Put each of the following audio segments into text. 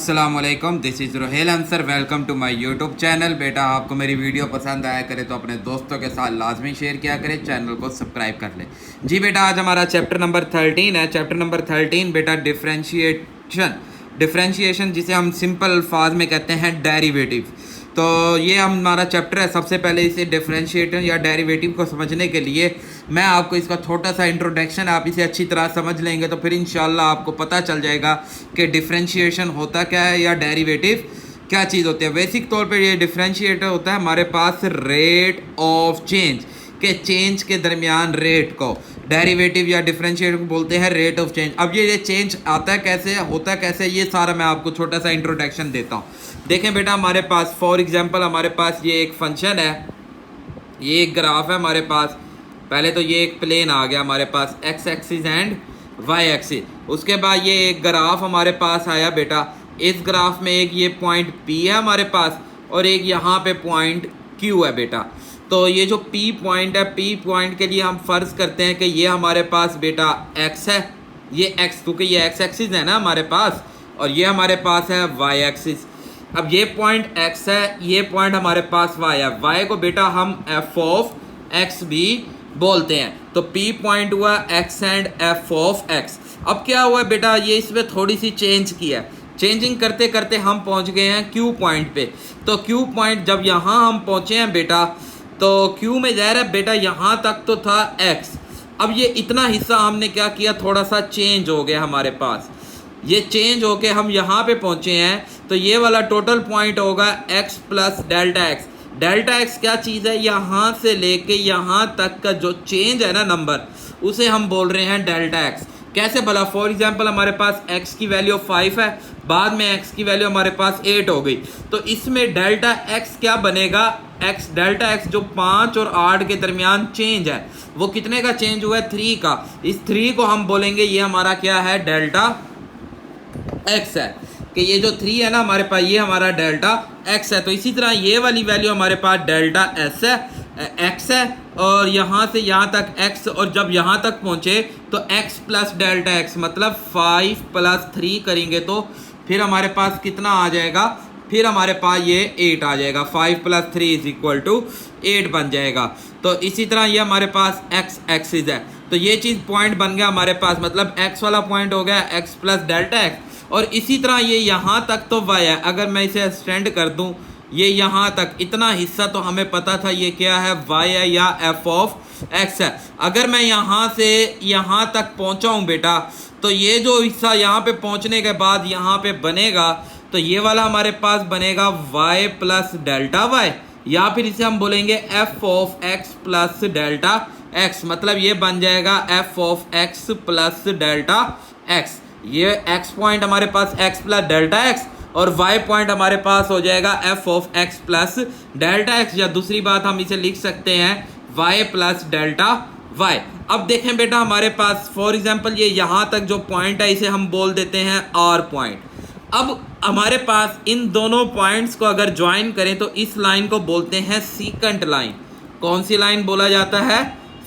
अस्सलामुअलैकुम, this is Rohail Ansar. Welcome to my YouTube channel. बेटा आपको मेरी वीडियो पसंद आया करे तो अपने दोस्तों के साथ लाजमी शेयर किया करें, चैनल को सब्सक्राइब कर ले। जी बेटा, आज हमारा चैप्टर नंबर 13 है। चैप्टर नंबर 13 बेटा डिफ्रेंशिएशन जिसे हम सिंपल अल्फाज में कहते हैं डेरिवेटिव। तो ये हमारा चैप्टर है। सबसे पहले इसे डिफरेंशिएशन या डेरिवेटिव को समझने के लिए मैं आपको इसका छोटा सा इंट्रोडक्शन, आप इसे अच्छी तरह समझ लेंगे तो फिर इंशाल्लाह आपको पता चल जाएगा कि डिफरेंशिएशन होता क्या है या डेरिवेटिव क्या चीज़ होती है। बेसिक तौर पे ये डिफरेंशिएटर होता है हमारे पास रेट ऑफ चेंज के चेंज के दरमियान रेट को डेरिवेटिव या डिफरेंशिएटर को बोलते हैं रेट ऑफ चेंज। अब ये चेंज आता है कैसे, होता है कैसे, ये सारा मैं आपको छोटा सा इंट्रोडक्शन देता हूँ। देखें बेटा, हमारे पास फॉर एग्जांपल हमारे पास ये एक फंक्शन है, ये एक ग्राफ है हमारे पास। पहले तो ये एक प्लेन आ गया हमारे पास, x axis and y axis. उसके बाद ये एक ग्राफ हमारे पास आया बेटा। इस ग्राफ में एक ये पॉइंट P है हमारे पास और एक यहाँ पे पॉइंट Q है बेटा। तो ये जो P पॉइंट है, P पॉइंट के लिए हम फर्ज करते हैं कि ये हमारे पास बेटा X है, ये X, क्योंकि ये X एक्सिस है ना हमारे पास, और ये हमारे पास है Y एक्सिस। अब ये पॉइंट X है, ये पॉइंट हमारे पास Y है। Y को बेटा हम f ऑफ X भी बोलते हैं। तो P पॉइंट हुआ X and f of X। अब क्या हुआ बेटा, ये इसमें थोड़ी सी चेंज की है। चेंजिंग करते करते हम पहुंच गए हैं Q पॉइंट पे। तो Q पॉइंट जब यहाँ हम पहुंचे हैं बेटा, तो Q में ज़ाहिर है बेटा यहाँ तक तो था X। अब ये इतना हिस्सा हमने क्या किया, थोड़ा सा चेंज हो गया हमारे पास। ये चेंज होके हम यहाँ पे पहुँचे हैं, तो ये वाला टोटल पॉइंट होगा x plus delta x. Delta x क्या चीज़ है, यहाँ से लेके यहाँ तक का जो चेंज है ना नंबर, उसे हम बोल रहे हैं डेल्टा एक्स। कैसे भला, फॉर एग्जांपल हमारे पास x की वैल्यू 5 है, बाद में x की वैल्यू हमारे पास 8 हो गई, तो इसमें डेल्टा x क्या बनेगा, x डेल्टा x जो 5 और 8 के दरमियान चेंज है, वो कितने का चेंज हुआ है, 3 का। इस 3 को हम बोलेंगे ये हमारा क्या है, डेल्टा x है, कि ये जो 3 है ना हमारे पास, ये हमारा डेल्टा x है। तो इसी तरह ये वाली वैल्यू हमारे पास डेल्टा s है, x है, और यहाँ से यहाँ तक x, और जब यहाँ तक पहुँचे तो x प्लस डेल्टा x मतलब 5 प्लस 3 करेंगे तो फिर हमारे पास कितना आ जाएगा, फिर हमारे पास ये 8 आ जाएगा। 5 प्लस 3 इज इक्वल टू 8 बन जाएगा। तो इसी तरह ये हमारे पास x एक्सिस है, तो ये चीज़ पॉइंट बन गया हमारे पास, मतलब x वाला पॉइंट हो गया x प्लस डेल्टा x। और इसी तरह ये यहाँ तक तो y है। अगर मैं इसे एक्सटेंड कर दूँ ये यहाँ तक, इतना हिस्सा तो हमें पता था ये क्या है, y है या f ऑफ x है। अगर मैं यहाँ से यहाँ तक पहुँचा हूँ बेटा, तो ये जो हिस्सा यहाँ पे पहुँचने के बाद यहाँ पे बनेगा, तो ये वाला हमारे पास बनेगा y प्लस डेल्टा y, या फिर इसे हम बोलेंगे f of x plus delta x। मतलब ये बन जाएगा f of x plus delta x। ये x पॉइंट हमारे पास x प्लस डेल्टा x और y पॉइंट हमारे पास हो जाएगा f of x plus delta x, या दूसरी बात हम इसे लिख सकते हैं y प्लस डेल्टा y। अब देखें बेटा, हमारे पास फॉर एग्जांपल ये यहाँ तक जो पॉइंट है इसे हम बोल देते हैं r पॉइंट। अब हमारे पास इन दोनों पॉइंट्स को अगर ज्वाइन करें तो इस लाइन को बोलते हैं सीकेंट लाइन। कौन सी लाइन बोला जाता है,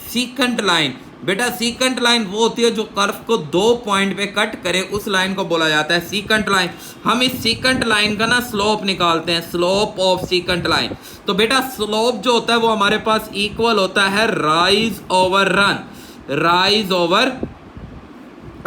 सीकेंट लाइन। बेटा सीकेंट लाइन वो होती है जो कर्व को 2 पॉइंट पे कट करे, उस लाइन को बोला जाता है सीकेंट लाइन। हम इस सीकेंट लाइन का ना स्लोप निकालते हैं, स्लोप ऑफ सीकेंट लाइन। तो बेटा स्लोप जो होता है वो हमारे पास इक्वल होता है rise over run. Rise over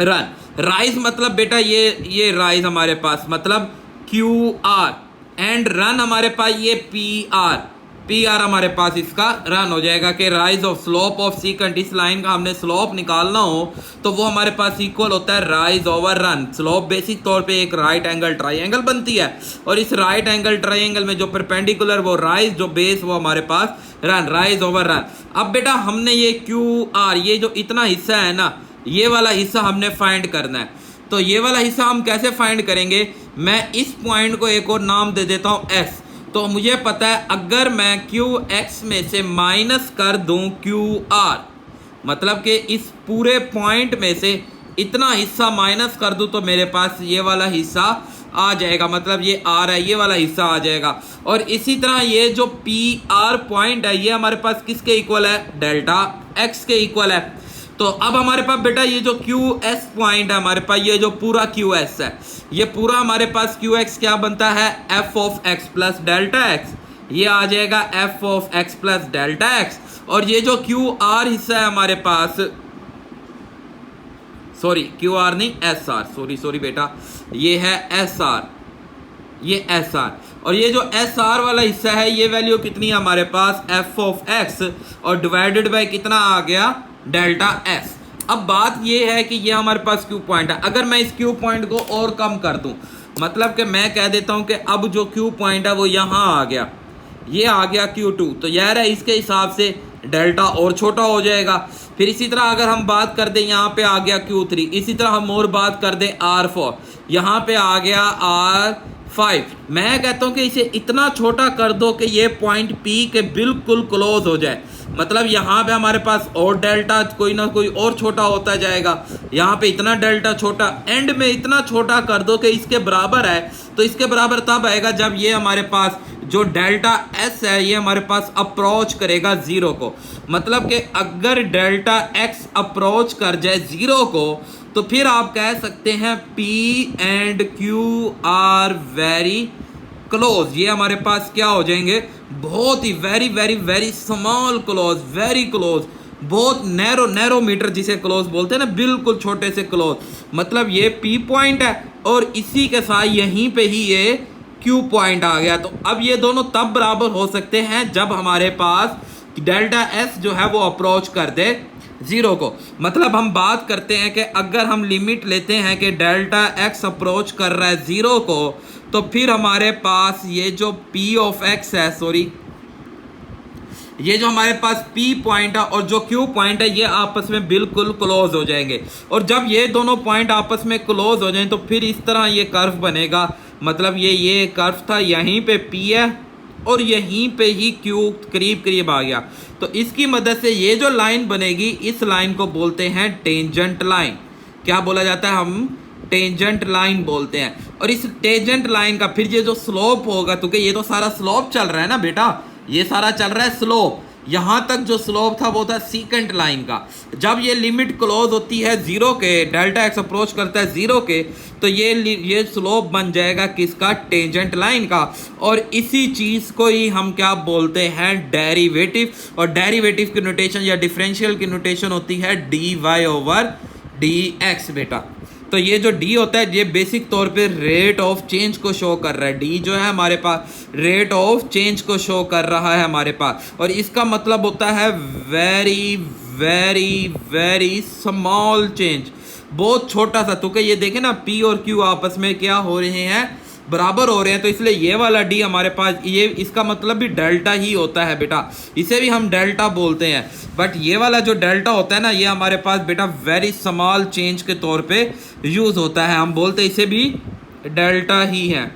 run, rise मतलब बेटा ये राइज हमारे पास मतलब QR, एंड रन हमारे पास ये PR हमारे पास इसका रन हो जाएगा कि rise of slope of secant. इस लाइन का हमने स्लोप निकालना हो तो वो हमारे पास इक्वल होता है rise over run. Slope basic तौर पे एक राइट एंगल ट्राइंगल बनती है, और इस राइट एंगल ट्राइंगल में जो परपेंडिकुलर वो राइज, जो बेस वो हमारे पास रन, राइज ओवर रन। अब बेटा हमने ये QR, ये जो इतना हिस्सा है ना, ये वाला हिस्सा हमने फाइंड करना है। तो ये वाला हिस्सा हम कैसे फाइंड करेंगे, मैं इस पॉइंट को एक और नाम दे देता हूँ S। तो मुझे पता है अगर मैं QX में से माइनस कर दूं QR, मतलब कि इस पूरे पॉइंट में से इतना हिस्सा माइनस कर दूं तो मेरे पास ये वाला हिस्सा आ जाएगा, मतलब ये R है, ये वाला हिस्सा आ जाएगा। और इसी तरह ये जो PR पॉइंट है ये हमारे पास किसके इक्वल है, डेल्टा X के इक्वल है। तो अब हमारे पास बेटा ये जो क्यू एस पॉइंट है हमारे पास, ये जो पूरा क्यू एस है, ये पूरा हमारे पास क्यू एक्स क्या बनता है, F of x plus delta X, ये आ जाएगा f of x plus delta x. और ये जो क्यू आर हिस्सा है हमारे पास, सॉरी क्यू आर नहीं एस आर, सॉरी बेटा, ये है एस आर, ये एस आर। और ये जो एस आर वाला हिस्सा है ये वैल्यू कितनी है हमारे पास, एफ ऑफ एक्स और डिवाइडेड बाय कितना आ गया, डेल्टा एस। अब बात ये है कि ये हमारे पास क्यू पॉइंट है, अगर मैं इस क्यू पॉइंट को और कम कर दूं, मतलब कि मैं कह देता हूं कि अब जो क्यू पॉइंट है वो यहां आ गया, ये आ गया Q2, तो यार है इसके हिसाब से डेल्टा और छोटा हो जाएगा। फिर इसी तरह अगर हम बात कर दें यहाँ पे आ गया Q3, इसी तरह हम और बात कर दें R4, यहाँ पे आ गया R5। मैं कहता हूँ कि इसे इतना छोटा कर दो कि ये पॉइंट P के बिल्कुल क्लोज हो जाए, मतलब यहाँ पे हमारे पास और डेल्टा कोई ना कोई और छोटा होता जाएगा, यहाँ पे इतना डेल्टा छोटा, एंड में इतना छोटा कर दो कि इसके बराबर है। तो इसके बराबर तब आएगा जब ये हमारे पास जो डेल्टा एस है ये हमारे पास अप्रोच करेगा जीरो को, मतलब कि अगर डेल्टा एक्स अप्रोच कर जाए जीरो को तो फिर आप कह सकते हैं P and Q are very close, ये हमारे पास क्या हो जाएंगे, बहुत ही very very very small close, very close, बहुत नैरो मीटर जिसे क्लोज बोलते हैं ना, बिल्कुल छोटे से क्लोज, मतलब ये P पॉइंट है और इसी के साथ यहीं पे ही ये Q पॉइंट आ गया। तो अब ये दोनों तब बराबर हो सकते हैं जब हमारे पास डेल्टा S जो है वो अप्रोच कर दे जीरो को। मतलब हम बात करते हैं कि अगर हम लिमिट लेते हैं कि डेल्टा x अप्रोच कर रहा है जीरो को, तो फिर हमारे पास ये जो P ऑफ x है, सॉरी ये जो हमारे पास P पॉइंट है और जो Q पॉइंट है ये आपस में बिल्कुल क्लोज हो जाएंगे। और जब ये दोनों पॉइंट आपस में क्लोज हो जाएं तो फिर इस तरह ये कर्व बनेगा, मतलब ये कर्व था, यहीं पे P है और यहीं पे ही Q करीब करीब आ गया। तो इसकी मदद से ये जो लाइन बनेगी, इस लाइन को बोलते हैं टेंजेंट लाइन। क्या बोला जाता है, हम टेंजेंट लाइन बोलते हैं। और इस टेंजेंट लाइन का फिर ये जो स्लोप होगा, क्योंकि ये तो सारा स्लोप चल रहा है ना बेटा, ये सारा चल रहा है स्लोप, यहाँ तक जो स्लोप था वो था सीकेंट लाइन का। जब ये लिमिट क्लोज होती है जीरो के, डेल्टा एक्स अप्रोच करता है जीरो के, तो ये स्लोप बन जाएगा किसका, टेंजेंट लाइन का। और इसी चीज़ को ही हम क्या बोलते हैं, डेरिवेटिव। और डेरिवेटिव की नोटेशन या डिफरेंशियल की नोटेशन होती है dy ओवर dx बेटा। तो ये जो d होता है ये बेसिक तौर पे रेट ऑफ चेंज को शो कर रहा है, d जो है हमारे पास रेट ऑफ चेंज को शो कर रहा है हमारे पास। और इसका मतलब होता है very very very small change, बहुत छोटा सा। तो ये देखें ना, p और q आपस में क्या हो रहे हैं, बराबर हो रहे हैं, तो इसलिए ये वाला d हमारे पास, ये इसका मतलब भी डेल्टा ही होता है बेटा, इसे भी हम डेल्टा बोलते हैं। बट ये वाला जो डेल्टा होता है ना, ये हमारे पास बेटा वेरी स्मॉल चेंज के तौर पे यूज़ होता है, हम बोलते हैं इसे भी डेल्टा ही है।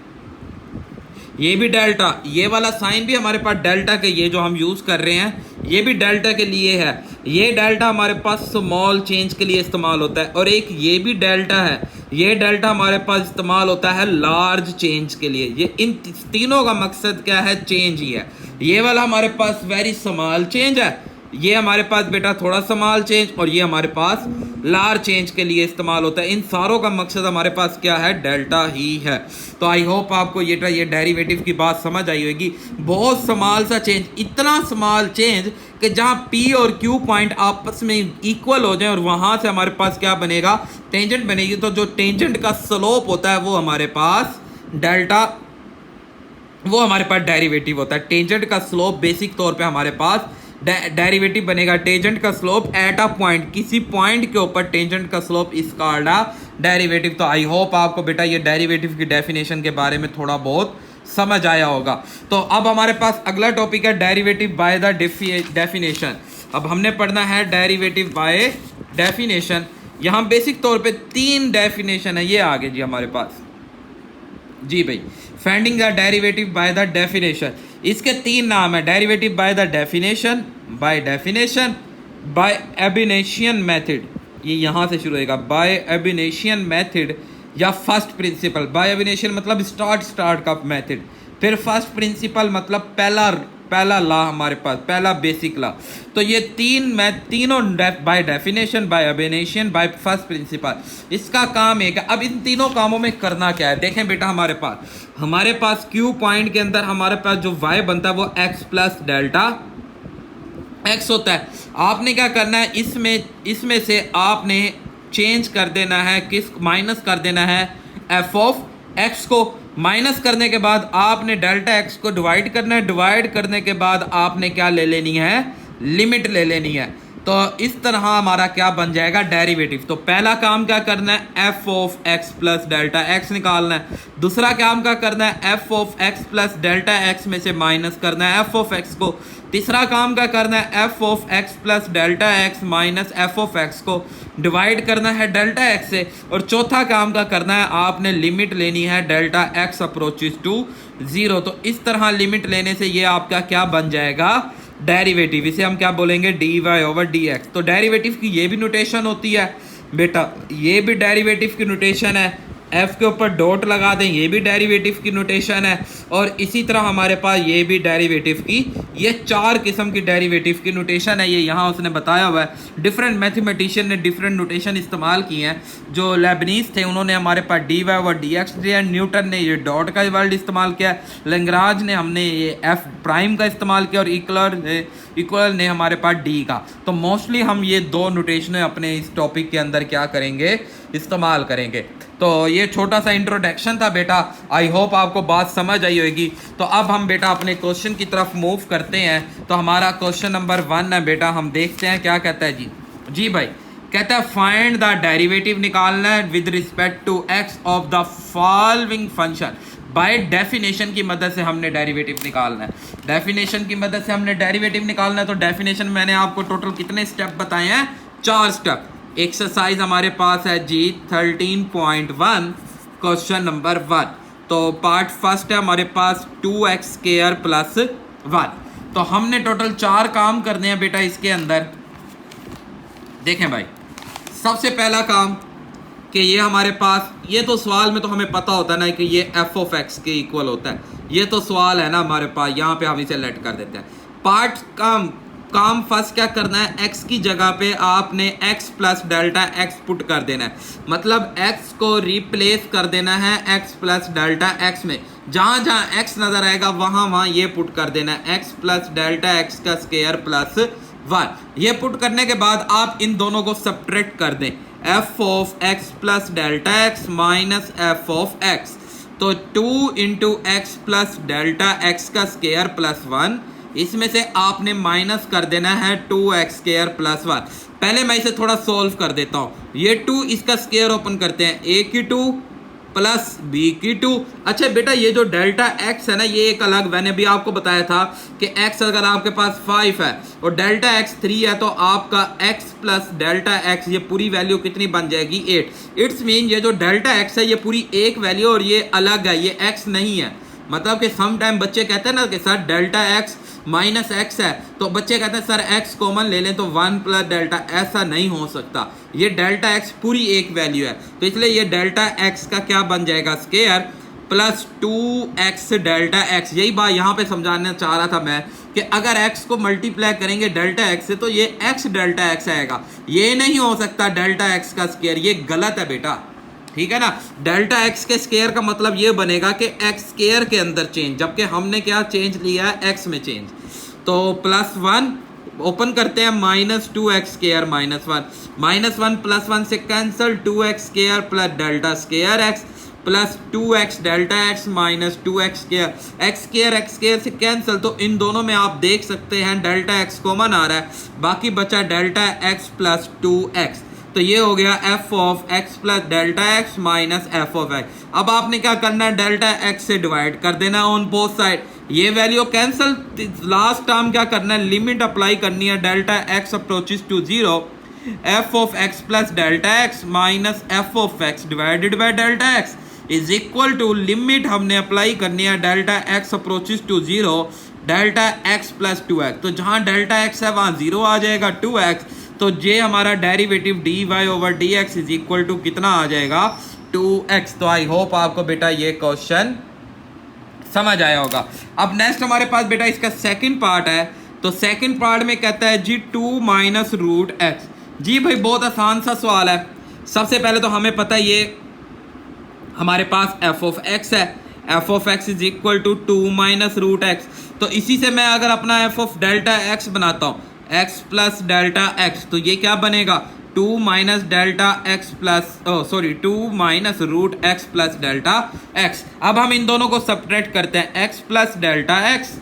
ये भी डेल्टा, ये वाला साइन भी हमारे पास डेल्टा के, ये जो हम यूज़ कर रहे हैं ये भी डेल्टा के लिए है। ये डेल्टा हमारे पास स्मॉल चेंज के लिए इस्तेमाल होता है। और एक ये भी डेल्टा है, ये डेल्टा हमारे पास इस्तेमाल होता है लार्ज चेंज के लिए। ये इन तीनों का मकसद क्या है, चेंज ही है। ये वाला हमारे पास वेरी स्मॉल चेंज है, ये हमारे पास बेटा थोड़ा स्मॉल चेंज, और ये हमारे पास लार्ज चेंज के लिए इस्तेमाल होता है। इन सारों का मकसद हमारे पास क्या है, डेल्टा ही है। तो आई होप आपको ये डेरिवेटिव की बात समझ आई होगी। बहुत स्मॉल सा चेंज, इतना स्मॉल चेंज कि जहाँ P और Q पॉइंट आपस में इक्वल हो जाए और वहाँ से हमारे पास क्या बनेगा, टेंजेंट बनेगी। तो जो टेंजेंट का स्लोप होता है वो हमारे पास डेल्टा, वो हमारे पास डेरिवेटिव होता है। टेंजेंट का स्लोप बेसिक तौर पे हमारे पास डेरिवेटिव बनेगा। टेंजेंट का स्लोप एट अ पॉइंट, किसी पॉइंट के ऊपर टेंजेंट का slope is called a derivative. तो आई होप आपको बेटा ये डेरिवेटिव की डेफिनेशन के बारे में थोड़ा बहुत समझ आया होगा। तो अब हमारे पास अगला टॉपिक है डेरिवेटिव बाय द डेफिनेशन। अब हमने पढ़ना है डेरिवेटिव बाय डेफिनेशन। यहाँ बेसिक तौर पे 3 डेफिनेशन है, ये आगे जी हमारे पास जी भाई, finding the derivative by the definition. इसके 3 नाम है, derivative by the definition, by definition, by ab initio method. ये यहाँ से शुरू होएगा, बाय एबिनेशियन मेथड या फर्स्ट प्रिंसिपल। बाय एबिनेशियन मतलब स्टार्ट का मेथड, फिर फर्स्ट प्रिंसिपल मतलब पहला पहला लॉ हमारे पास, पहला बेसिक लॉ। तो ये तीनों by definition, by ab initio, by first principle, इसका काम है कि अब इन तीनों कामों में करना क्या है। देखें बेटा, हमारे पास क्यू पॉइंट के अंदर हमारे पास जो y बनता है वो x प्लस डेल्टा x होता है। आपने क्या करना है, इसमें से आपने चेंज कर देना है, माइनस कर देना है f ऑफ x को। माइनस करने के बाद आपने डेल्टा x को डिवाइड करना है। डिवाइड करने के बाद आपने क्या ले लेनी है, लिमिट ले लेनी है। तो इस तरह हमारा क्या बन जाएगा, डेरिवेटिव। तो पहला काम क्या करना है, f of x plus delta x निकालना है। दूसरा काम क्या करना है, f of x plus delta x में से माइनस करना है f ऑफ x को। तीसरा काम क्या करना है, f of x plus delta x minus f of x को डिवाइड करना है डेल्टा x से। और चौथा काम क्या करना है, आपने लिमिट लेनी है डेल्टा x अप्रोचेस टू 0। तो इस तरह लिमिट लेने से ये आपका क्या बन जाएगा, डेरिवेटिव। इसे हम क्या बोलेंगे, dy ओवर dx। तो डेरिवेटिव की ये भी नोटेशन होती है बेटा, ये भी डेरिवेटिव की नोटेशन है। f के ऊपर डॉट लगा दें, ये भी डेरिवेटिव की नोटेशन है। और इसी तरह हमारे पास ये भी डेरिवेटिव की, ये 4 किस्म की डेरिवेटिव की नोटेशन है। ये यहाँ उसने बताया हुआ है। डिफरेंट मैथमेटिशियन ने डिफरेंट नोटेशन इस्तेमाल किए हैं। जो लेबनीज थे उन्होंने हमारे पास dy ओवर dx दिया, न्यूटन ने ये डॉट का वर्ड इस्तेमाल किया, लैग्रांज ने हमने ये f प्राइम का इस्तेमाल किया, और इक्वल ने हमारे पास d का। तो मोस्टली हम ये दो नोटेशन अपने इस टॉपिक के अंदर क्या करेंगे, इस्तेमाल करेंगे। तो ये छोटा सा इंट्रोडक्शन था बेटा, आई होप आपको बात समझ आई होगी। तो अब हम बेटा अपने क्वेश्चन की तरफ मूव करते हैं। तो हमारा क्वेश्चन नंबर 1 है बेटा, हम देखते हैं क्या कहता है जी भाई कहता है फाइंड द डेरिवेटिव निकालना है with respect to x of the following function. By definition की मदद से हमने डेरिवेटिव निकालना है। डेफिनेशन की मदद से हमने डेरिवेटिव निकालना है। तो डेफिनेशन मैंने आपको टोटल कितने स्टेप बताए हैं, 4 स्टेप। एक्सरसाइज हमारे पास है जी 13.1 क्वेश्चन नंबर 1। तो पार्ट फर्स्ट है हमारे पास 2x स्क्वायर प्लस 1। तो हमने टोटल 4 काम करने हैं बेटा इसके अंदर। देखें भाई, सबसे पहला काम कि ये हमारे पास, ये तो सवाल में तो हमें पता होता है ना कि ये f ऑफ x के इक्वल होता है। ये तो सवाल है ना हमारे पास, यहाँ पे हम इसे लेट कर देते हैं। पार्ट काम फर्स्ट क्या करना है, x की जगह पे आपने x plus delta x put कर देना है। मतलब x को रिप्लेस कर देना है x प्लस डेल्टा x में। जहाँ जहाँ x नज़र आएगा वहाँ ये पुट कर देना है, x प्लस डेल्टा x का स्क्वायर प्लस 1। ये पुट करने के बाद आप इन दोनों को सब्ट्रैक्ट कर दें, f of x plus delta x minus f of x। तो 2 into x plus delta x का स्क्वायर प्लस 1, इसमें से आपने माइनस कर देना है 2x स्क्वायर प्लस 1। पहले मैं इसे थोड़ा सॉल्व कर देता हूँ। ये 2 इसका स्क्वायर ओपन करते हैं, a की 2 प्लस b की 2। अच्छा बेटा, ये जो डेल्टा x है ना, ये एक अलग, मैंने भी आपको बताया था कि x अगर आपके पास 5 है और डेल्टा x 3 है, तो आपका x प्लस डेल्टा x ये पूरी वैल्यू कितनी बन जाएगी, 8। इट्स मीन ये जो डेल्टा x है ये पूरी एक वैल्यू और ये अलग है, ये x नहीं है। मतलब कि सम टाइम बच्चे कहते हैं ना कि sir delta x minus x है, तो बच्चे कहते हैं सर x कॉमन ले लें तो 1 प्लस डेल्टा। ऐसा नहीं हो सकता, ये डेल्टा x पूरी एक वैल्यू है। तो इसलिए ये डेल्टा x का क्या बन जाएगा, square plus 2x delta x। यही बात यहाँ पे समझाना चाह रहा था मैं कि अगर x को मल्टीप्लाई करेंगे डेल्टा x से तो ये x डेल्टा x आएगा। ये नहीं हो सकता डेल्टा x का स्क्वायर, ये गलत है बेटा, ठीक है ना। डेल्टा x के स्क्वायर का मतलब ये बनेगा कि x स्क्वायर के अंदर चेंज, जबकि हमने क्या चेंज लिया है, x में चेंज। तो प्लस 1 ओपन करते हैं, minus 2x square minus 1, minus 1 plus 1 से cancel, 2x square plus delta square x plus 2x delta x minus 2x square, x square से कैंसिल। तो इन दोनों में आप देख सकते हैं डेल्टा x कॉमन आ रहा है, बाकी बचा डेल्टा x प्लस 2x। तो ये हो गया f of x plus delta x minus f of x। अब आपने क्या करना है, डेल्टा x से डिवाइड कर देना ऑन बोथ साइड, ये वैल्यू कैंसिल। लास्ट टर्म क्या करना है, लिमिट अप्लाई करनी है, delta x approaches to 0, f of x plus delta x minus f of x divided by delta x is equal to, limit हमने apply करनी है delta x approaches to 0, delta x plus 2x। तो जहाँ delta x है वहाँ 0 आ जाएगा, 2x। तो ये हमारा derivative dy over dx is equal to कितना आ जाएगा, 2x। तो आई होप आपको बेटा ये क्वेश्चन समझ आया होगा। अब नेक्स्ट हमारे पास बेटा इसका सेकंड पार्ट है। तो सेकंड पार्ट में कहता है जी 2 माइनस रूट एक्स। जी भाई बहुत आसान सा सवाल है। सबसे पहले तो हमें पता है ये हमारे पास एफ ऑफ एक्स है, F of x is equal to 2 minus root x. तो इसी से मैं अगर अपना एफ ऑफ डेल्टा एक्स बनाता हूँ, एक्स प्लस डेल्टा एक्स, तो ये क्या बनेगा 2 minus delta x plus 2 minus root x plus delta x. अब हम इन दोनों को सब्ट्रैक्ट करते हैं, x plus delta x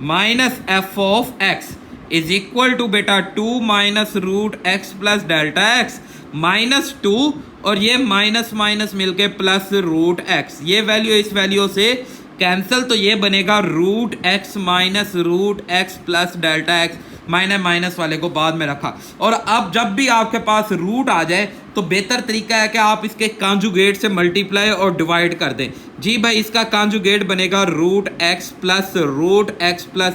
minus F of x is equal to बेटा 2 minus root x plus delta x minus 2 और ये माइनस माइनस मिलके प्लस रूट एक्स। ये वैल्यू इस वैल्यू से कैंसिल, तो ये बनेगा root x minus root x plus delta X. मैंने माइनस वाले को बाद में रखा। और अब जब भी आपके पास रूट आ जाए तो बेहतर तरीका है कि आप इसके कॉन्जुगेट से मल्टीप्लाई और डिवाइड कर दें। जी भाई इसका कॉन्जुगेट बनेगा root x plus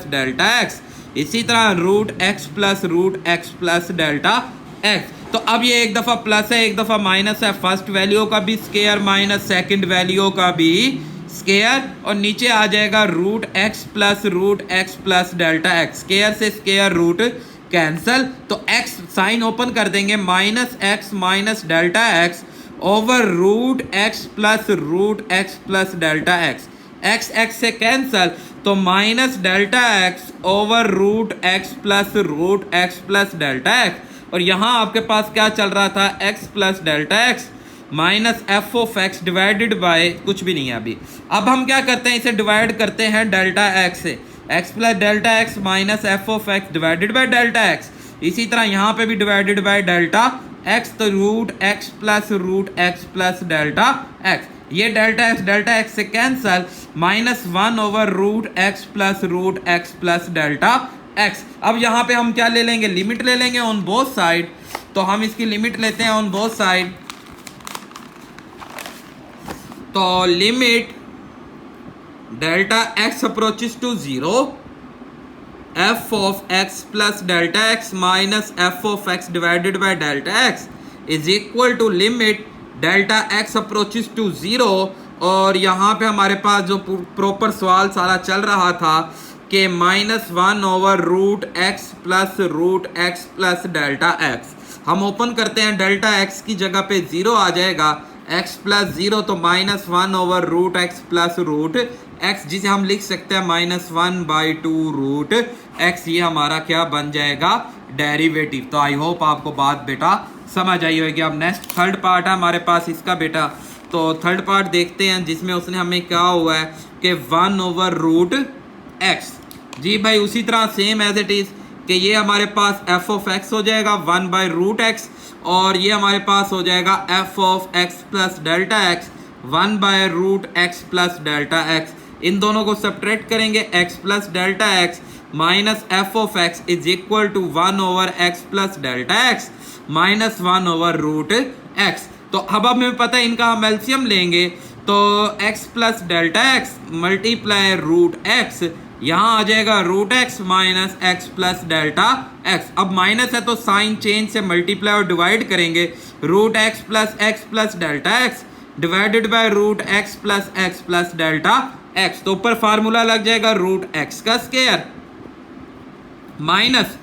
delta X, इसी तरह root x plus delta x. तो अब ये एक दफ़ा प्लस है एक दफ़ा माइनस है, फर्स्ट वैल्यू का भी स्केयर माइनस सेकंड वैल्यू का भी स्केयर, और नीचे आ जाएगा root x plus delta X. Square से स्केयर रूट कैंसल, तो एक्स साइन ओपन कर देंगे, minus X minus delta x over root x plus delta X. X x से कैंसल, तो minus delta x over root x plus delta x. और यहाँ आपके पास क्या चल रहा था, X plus delta x minus F of x divided by कुछ भी नहीं है अभी। अब हम क्या करते हैं, इसे डिवाइड करते हैं डेल्टा एक्स से, X plus delta x minus F of x divided by delta X. इसी तरह यहाँ पे भी डिवाइडेड बाय डेल्टा एक्स, तो root x plus delta X. ये डेल्टा एक्स से cancel, minus 1 over root x plus delta x. अब यहाँ पे हम क्या ले लेंगे, लिमिट ले लेंगे ऑन बोथ साइड। तो हम इसकी लिमिट लेते हैं ऑन बोथ साइड। तो limit delta x approaches to 0, F of x plus delta x minus F of x divided by delta x is equal to limit delta x approaches to 0। और यहाँ पे हमारे पास जो proper सवाल सारा चल रहा था कि minus 1 over root x plus delta X. हम ओपन करते हैं, डेल्टा एक्स की जगह पे 0 आ जाएगा, एक्स प्लस 0, तो minus 1 over root x plus root X, जिसे हम लिख सकते हैं माइनस 1/2 रूट एक्स। ये हमारा क्या बन जाएगा, डेरिवेटिव। तो आई होप आपको बात बेटा समझ आई होगी। अब नेक्स्ट थर्ड पार्ट है हमारे पास इसका बेटा। तो थर्ड पार्ट देखते हैं जिसमें उसने हमें क्या हुआ है कि 1 ओवर रूट एक्स। जी भाई उसी तरह सेम एज इट इज कि ये हमारे पास एफ ऑफ एक्स हो जाएगा 1/रूट एक्स, और ये हमारे पास हो जाएगा f of x plus delta x 1/रूट एक्स प्लस डेल्टा एक्स। इन दोनों को सब्ट्रैक्ट करेंगे, x plus delta x minus F of x is equal to 1 over x plus delta x minus 1 over root x. तो अब हमें पता है इनका हम एलसीएम लेंगे, तो x plus delta x multiply root x, यहाँ आ जाएगा root x minus x plus delta x. अब माइनस है तो साइन चेंज से मल्टीप्लाई और डिवाइड करेंगे, root x plus delta x divided by root x plus delta x. तो ऊपर फार्मूला लग जाएगा रूट एक्स का स्क्वायर माइनस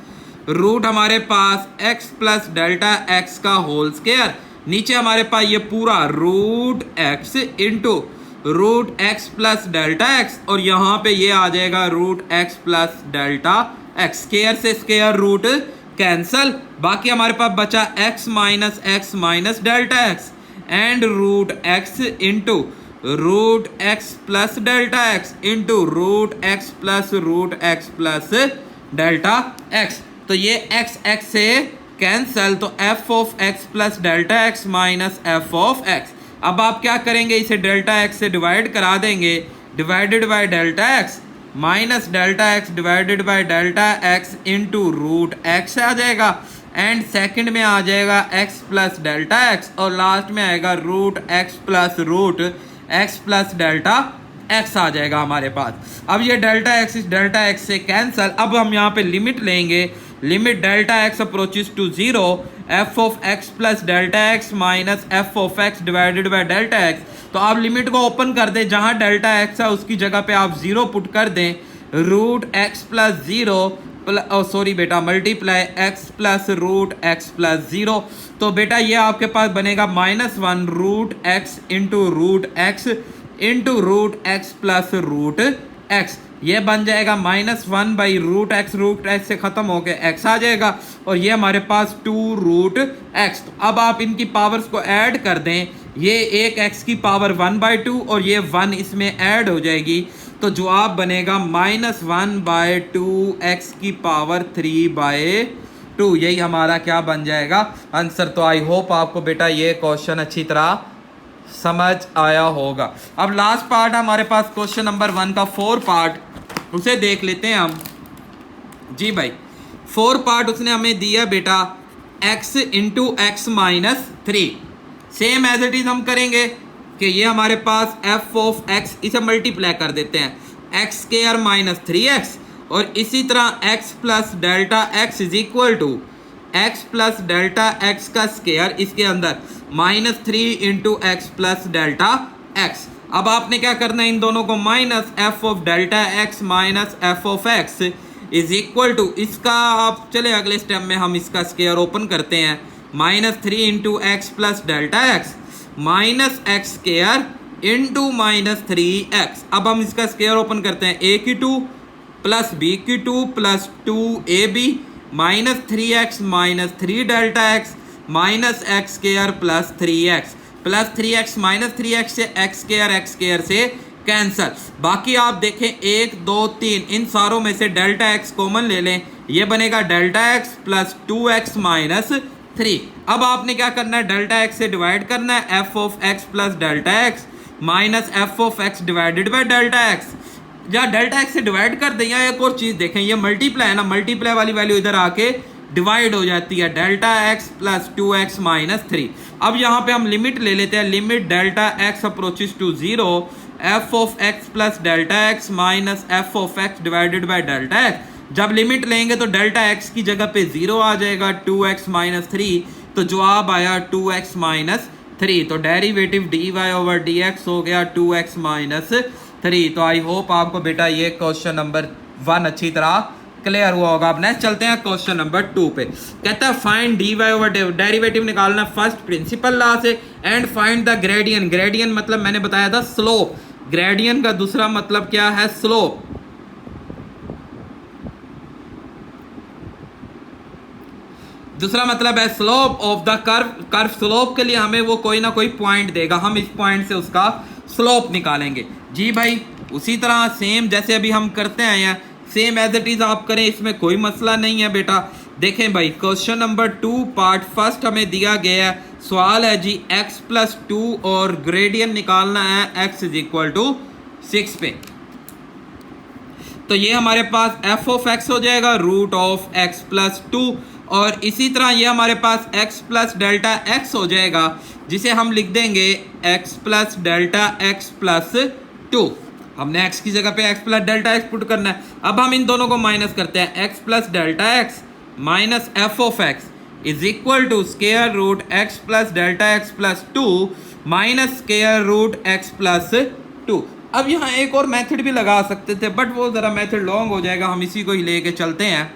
रूट हमारे पास एक्स प्लस डेल्टा एक्स का होल स्क्वायर, नीचे हमारे पास ये पूरा root x into root x plus delta x, और यहाँ पे ये आ जाएगा root x plus delta x. Square से स्क्वायर रूट कैंसल, बाकी हमारे पास बचा x minus delta x and root x into root x plus delta x into root x plus delta x. तो ये एक्स एक्स से कैंसल, तो f of x plus delta x minus F of x. अब आप क्या करेंगे, इसे delta x से डिवाइड करा देंगे, divided by delta x minus delta x divided by delta x into root x आ जाएगा, एंड सेकंड में आ जाएगा एक्स प्लस डेल्टा एक्स, और लास्ट में आएगा root x plus delta x आ जाएगा हमारे पास। अब ये डेल्टा एक्स से कैंसल। अब हम यहाँ पे लिमिट लेंगे, limit delta x approaches to 0, F of x plus delta x minus F of x divided by delta x. तो आप लिमिट को ओपन कर दें, जहां डेल्टा एक्स है उसकी जगह पे आप 0 पुट कर दें, रूट एक्स प्लस 0 सॉरी बेटा multiply x plus root x plus 0। तो बेटा ये आपके पास बनेगा -1 root x into root x plus root x. ये बन जाएगा -1 बाई रूट एक्स से खत्म होके एक्स आ जाएगा, और ये हमारे पास 2 रूट एक्स। तो अब आप इनकी पावर्स को ऐड कर दें, ये एक एक्स की पावर 1/2 और ये 1 इसमें ऐड हो जाएगी, तो जवाब बनेगा -1/2 एक्स की पावर 3/2। यही हमारा क्या बन जाएगा आंसर। तो आई होप आपको बेटा ये क्वेश्चन अच्छी तरह समझ आया होगा। अब लास्ट पार्ट हमारे पास क्वेश्चन नंबर 1 का 4 पार्ट, उसे देख लेते हैं हम। जी भाई 4 पार्ट उसने हमें दिया बेटा x into x minus 3। Same as it is हम करेंगे कि ये हमारे पास f ऑफ x, इसे मल्टीप्लाई कर देते हैं, एक्स स्क्वायर माइनस 3x, और इसी तरह x plus delta x is equal to x plus delta x का स्क्वायर, इसके अंदर -3 into x plus delta x। अब आपने क्या करना है, इन दोनों को minus F of delta x minus F of x is equal to, इसका आप चले अगले स्टेप में हम इसका स्क्वायर ओपन करते हैं, -3 into x plus delta x minus x square into -3x। अब हम इसका स्क्वायर ओपन करते हैं, a की 2 प्लस b की 2 plus 2ab minus 3x minus 3 delta x minus x square plus 3x plus 3x minus 3x से x square से cancel. बाकी आप देखें 1 2 3 इन सारों में से डेल्टा x कॉमन ले लें, ये बनेगा delta x plus 2x minus 3। अब आपने क्या करना है, डेल्टा x से डिवाइड करना है, f of x plus delta x minus f of x divided by delta x। या डेल्टा x से डिवाइड कर दें, या एक और चीज़ देखें, ये मल्टीप्लाई है ना, मल्टीप्लाई वाली वैल्यू इधर आके डिवाइड हो जाती है, delta x plus 2x minus 3। अब यहाँ पे हम लिमिट ले लेते हैं, limit delta x approaches to 0 f of x plus delta x minus f of x divided by delta x। जब लिमिट लेंगे तो डेल्टा x की जगह पे 0 आ जाएगा, 2x माइनस 3, तो जवाब आया 2x माइनस 3। तो डेरिवेटिव dy ओवर dx हो गया 2x माइनस 3। तो आई होप आपको बेटा ये क्वेश्चन नंबर 1 अच्छी तरह क्लियर हुआ होगा। अब नेक्स्ट चलते हैं क्वेश्चन नंबर 2 पे। कहता है फाइंड dy ओवर डेरिवेटिव निकालना फर्स्ट प्रिंसिपल लॉ से and find the gradient. Gradient मतलब मैंने बताया था स्लोप, ग्रेडियंट का दूसरा मतलब क्या है, स्लोप। दूसरा मतलब है slope of the curve. Curve slope के लिए हमें वो कोई ना कोई पॉइंट देगा, हम इस पॉइंट से उसका स्लोप निकालेंगे। जी भाई उसी तरह सेम जैसे अभी हम करते हैं, सेम एज इट इज आप करें, इसमें कोई मसला नहीं है बेटा। देखें भाई क्वेश्चन नंबर 2 पार्ट फर्स्ट हमें दिया गया है, सवाल है जी x प्लस 2 और ग्रेडियंट निकालना है x इज इक्वल टू 6 पे। तो ये हमारे पास f ऑफ x हो जाएगा रूट ऑफ x प्लस 2, और इसी तरह ये हमारे पास x प्लस डेल्टा x हो जाएगा, जिसे हम लिख देंगे x plus delta x plus 2। हमने x की जगह पे x plus delta x put करना है। अब हम इन दोनों को माइनस करते हैं, x plus delta x minus f of x is equal to square root x plus delta x plus 2 minus square root x plus 2। अब यहाँ एक और मेथड भी लगा सकते थे, बट वो ज़रा मेथड लॉन्ग हो जाएगा, हम इसी को ही लेके चलते हैं,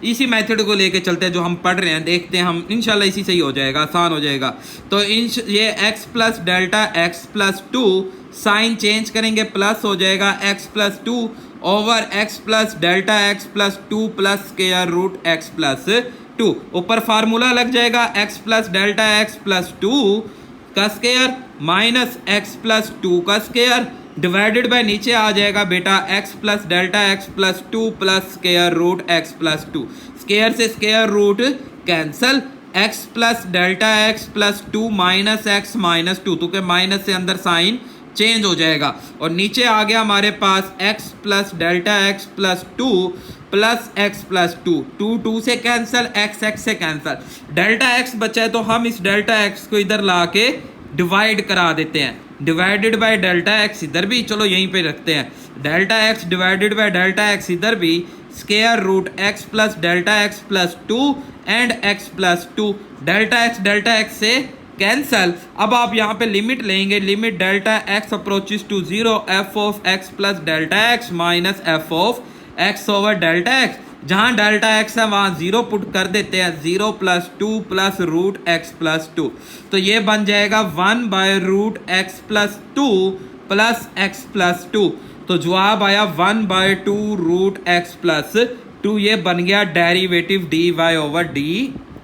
इसी मेथड को लेके चलते हैं जो हम पढ़ रहे हैं, देखते हैं हम इंशाल्लाह इसी से ही हो जाएगा, आसान हो जाएगा। तो ये x plus delta x plus 2 sign change करेंगे, प्लस हो जाएगा x plus 2 over x plus delta x plus 2 plus square root x plus 2। ऊपर फार्मूला लग जाएगा x plus delta x plus 2 का स्क्वायर माइनस x प्लस 2 का square divided by नीचे आ जाएगा बेटा x plus delta x plus 2 plus square root x plus 2। Square से square root cancel, x plus delta x plus 2 minus x minus 2, तो के minus से अंदर साइन चेंज हो जाएगा, और नीचे आ गया हमारे पास x plus delta x plus 2 plus x plus 2, 2 से कैंसल, x से कैंसल, डेल्टा x बचा है तो हम इस डेल्टा x को इधर ला के डिवाइड करा देते हैं, डिवाइडेड बाय डेल्टा x इधर भी, चलो यहीं पे रखते हैं, delta x divided by delta x इधर भी, square root x plus delta x plus 2 and x plus 2। Delta x से कैंसल। अब आप यहाँ पे लिमिट लेंगे, limit delta x approaches to 0 F of x plus delta x minus F of x over delta x. जहाँ delta x है वहाँ 0 put कर देते हैं, 0 plus 2 plus root x plus 2। तो ये बन जाएगा 1 by root x plus 2 plus x plus 2। तो जवाब आया 1 बाय 2 रूट एक्स प्लस 2। ये बन गया derivative d y over d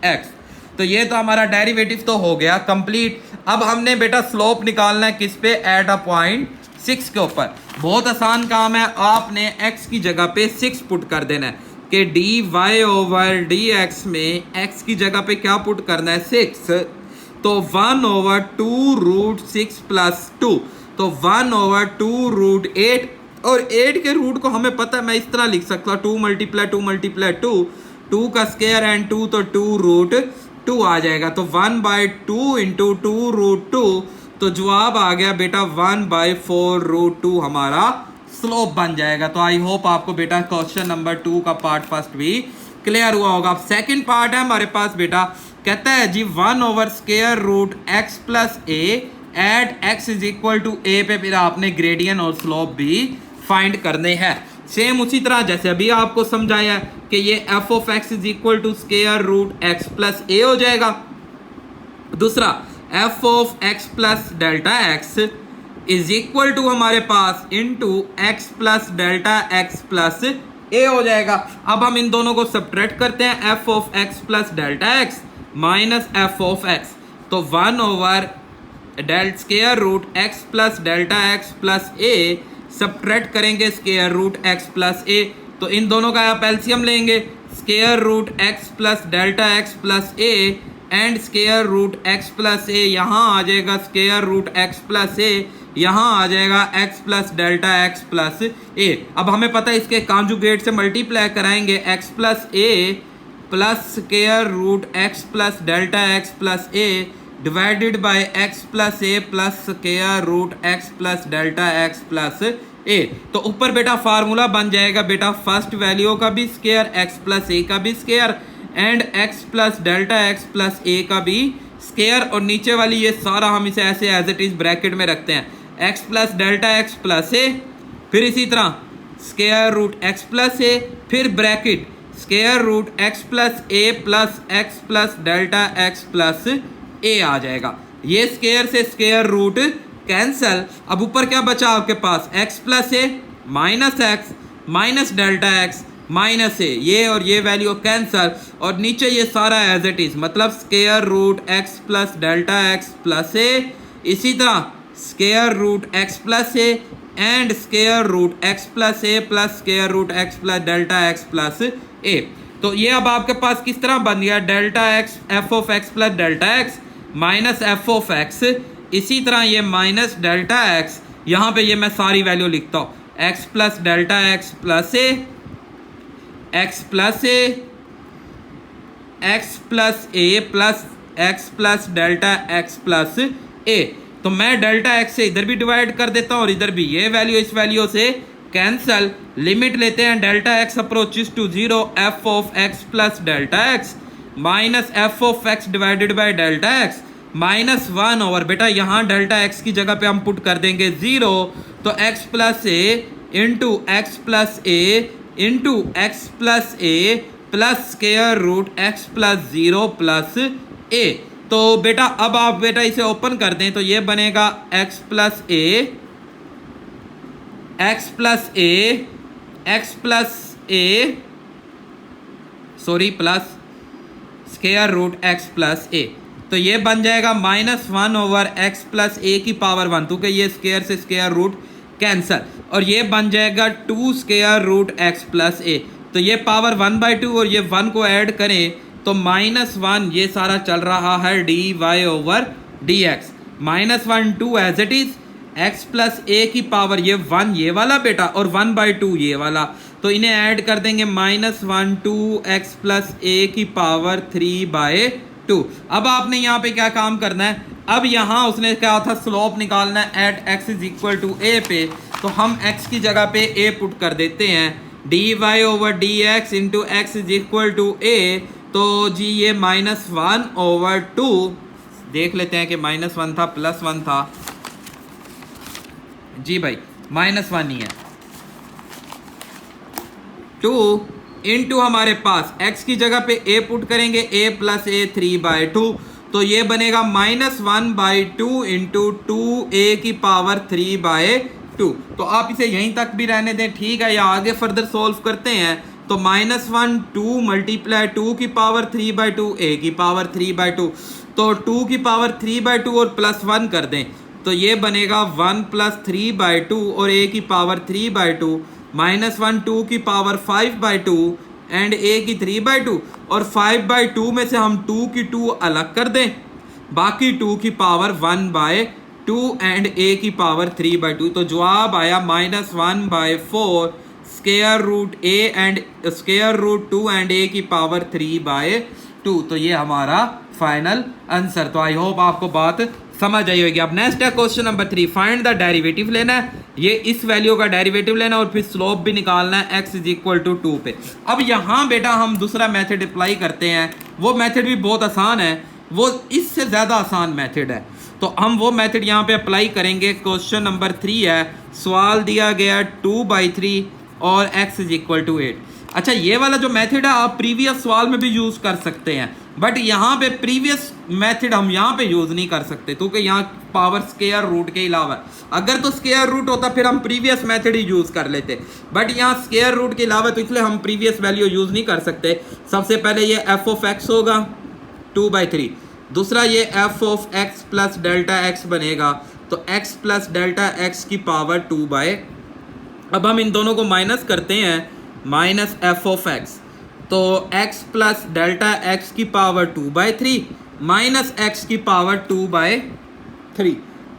x. तो ये तो हमारा डेरिवेटिव तो हो गया कंप्लीट। अब हमने बेटा स्लोप निकालना है किस पे, एट अ पॉइंट 6 के ऊपर। बहुत आसान काम है, आपने x की जगह पे 6 पुट कर देना है कि d y over d x में x की जगह पे क्या पुट करना है, 6। तो 1 ओवर 2 रूट 6 प्लस 2, तो 1 ओवर 2 रूट 8। और 8 के रूट को हमें पता है, मैं इस तरह लिख सकता हूँ 2 मल्टीप्लाई 2 का स्क्वायर एंड 2 तो 2 रूट 2 आ जाएगा। तो 1 बाई 2 इंटू 2 रूट 2। तो जवाब आ गया बेटा 1 बाई 4 रूट 2 हमारा स्लोप बन जाएगा। तो आई होप आपको बेटा क्वेश्चन नंबर 2 का पार्ट फर्स्ट भी क्लियर हुआ होगा। अब सेकंड पार्ट है हमारे पास बेटा, कहता है जी 1 over square root x plus a at x is equal to a पे फिर आपने ग्रेडियंट और स्लोप भी फाइंड करने हैं। सेम उसी तरह जैसे अभी आपको समझाया कि ये f of x is equal to square root x plus a हो जाएगा। दूसरा f of x plus delta x is equal to हमारे पास into x plus delta x plus a हो जाएगा। अब हम इन दोनों को सब्ट्रैक्ट करते हैं, f of x plus delta x minus F of x. तो 1 over delta square root x plus delta x plus a subtract करेंगे square root x plus a. तो इन दोनों का आप एलसीएम लेंगे, square root x plus delta x plus a and square root x plus a. यहाँ आ जाएगा square root x plus a, यहाँ आ जाएगा x plus delta x plus ए। अब हमें पता है इसके कॉन्जुगेट से मल्टीप्लाई कराएंगे, x plus a plus square root x plus delta x plus a divided by x plus a plus square root x plus delta x plus a. तो ऊपर बेटा फार्मूला बन जाएगा बेटा फर्स्ट वैल्यू का भी स्क्वायर, एक्स प्लस ए का भी square and x plus delta x plus a का भी स्क्वायर। और नीचे वाली ये सारा हम इसे ऐसे एज इट इज ब्रैकेट में रखते हैं, x plus delta x plus a, फिर इसी तरह square root x plus a, फिर bracket square root x plus a plus x plus delta x plus a आ जाएगा। ये स्क्वायर से स्क्वायर रूट कैंसल। अब ऊपर क्या बचा आपके पास, x plus a minus delta x minus a, ये और ये वैल्यू कैंसल। और नीचे ये सारा एज इट इज, मतलब square root x plus delta x plus a, इसी तरह square root x plus a and square root x plus a plus square root x plus delta x plus a. तो ये अब आपके पास किस तरह बन गया, delta x f of x plus delta x minus F of x, इसी तरह ये माइनस डेल्टा एक्स, यहाँ पे ये मैं सारी वैल्यू लिखता हूँ, x plus delta x plus a, x plus a, x plus a plus x plus delta x plus a. तो मैं डेल्टा एक्स से इधर भी डिवाइड कर देता हूँ और इधर भी, ये वैल्यू इस वैल्यू से कैंसल। लिमिट लेते हैं, delta x approaches to 0 F of x plus delta x minus F of x divided by delta x minus 1 over बेटा यहाँ डेल्टा एक्स की जगह पे हम पुट कर देंगे 0। तो x plus a into x plus a into x plus a plus square root x plus 0 plus a. तो बेटा अब आप बेटा इसे ओपन कर दें तो ये बनेगा x plus a x plus a x plus a sorry plus square root x plus a. तो ये बन जाएगा minus 1 over x plus a की पावर 1, क्योंकि ये स्क्वायर से स्क्वायर रूट कैंसल, और ये बन जाएगा 2 square root x plus a. तो ये पावर 1/2 और ये 1 को ऐड करें तो माइनस 1 ये सारा चल रहा है d y over d x, minus 1 2 as it is, x plus a की पावर ये 1 ये वाला बेटा और 1/2 ये वाला, तो इन्हें ऐड कर देंगे माइनस 1 2 एक्स प्लस ए की पावर 3/2। अब आपने यहाँ पे क्या काम करना है, अब यहाँ उसने कहा था स्लोप निकालना है at x is equal to a पे, तो हम एक्स की जगह पे ए पुट कर देते हैं d y over d x into x is equal to a. तो जी ये -1/2 देख लेते हैं कि -1 था +1 था। जी भाई -1 ही है। 2 इंटू हमारे पास x की जगह पे a पुट करेंगे, a + a 3/2, तो ये बनेगा -1/2 इंटू 2a की पावर 3/2। तो आप इसे यहीं तक भी रहने दें, ठीक है, या आगे फर्दर सोल्व करते हैं। तो -1 2 मल्टीप्लाई 2 की पावर 3/2 a की पावर 3/2, तो 2 की पावर 3/2 और +1 कर दें तो ये बनेगा 1 + 3/2 और a की पावर 3/2 -1 2 की पावर 5/2 एंड a की 3/2, और 5/2 में से हम 2 की 2 अलग कर दें, बाकी 2 की पावर 1/2 एंड a की पावर 3/2। तो जवाब आया -1/4 square root a and square root 2 and a की पावर 3/2। तो ये हमारा फाइनल आंसर। तो आई होप आपको बात समझ आई होगी। अब नेक्स्ट है question number 3, find the derivative लेना है, ये इस वैल्यू का डेरिवेटिव लेना है और फिर स्लोप भी निकालना है x = 2 पे। अब यहाँ बेटा हम दूसरा मेथड अप्लाई करते हैं, वो मेथड भी बहुत आसान है, वो इससे ज़्यादा आसान मेथड है। तो हम वो मेथड यहाँ पे अप्लाई करेंगे। क्वेश्चन नंबर 3 है, सवाल दिया गया 2/3 और x = 8। अच्छा, ये वाला जो मेथड है आप प्रीवियस सवाल में भी यूज़ कर सकते हैं, बट यहाँ पे प्रीवियस मेथड हम यहाँ पे यूज़ नहीं कर सकते क्योंकि यहाँ पावर स्क्वायर रूट के अलावा, अगर तो स्क्वायर रूट होता फिर हम प्रीवियस मेथड ही यूज़ कर लेते, बट यहाँ स्क्वायर रूट के अलावा तो इसलिए हम प्रीवियस वैल्यू यूज़ नहीं कर सकते। सबसे पहले ये f(x) होगा 2/3, दूसरा ये f(x) + Δx बनेगा, तो x + Δx की पावर 2/। अब हम इन दोनों को माइनस करते हैं, -f(x), तो x + Δx की पावर 2/3 -x की पावर 2/3।